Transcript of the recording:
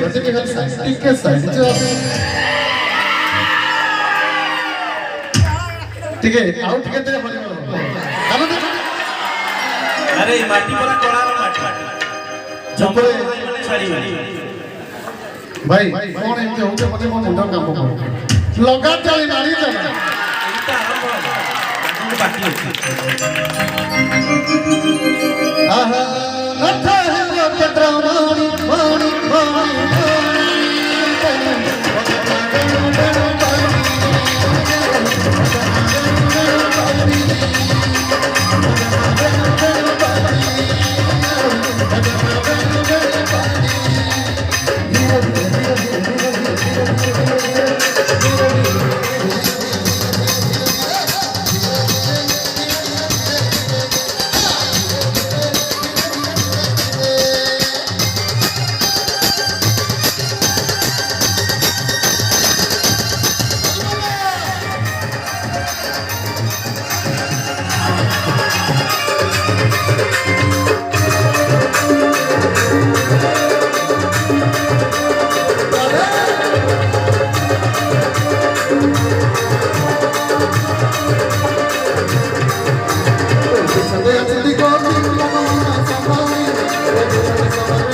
ଟିକେ ସାଇଡ୍ ଟିକେ ଆଉ ଟିକେ ଦେ अरे माटी पूरा कड़ा माटी जंगल माने छाड़ी भाई कौन एते होते मते मो मुंडा काम कर लगा चली मारी चला एटा आरंभ बाकी ଅଛି आहा लथा है कतरा मारी मारी मारी Sampai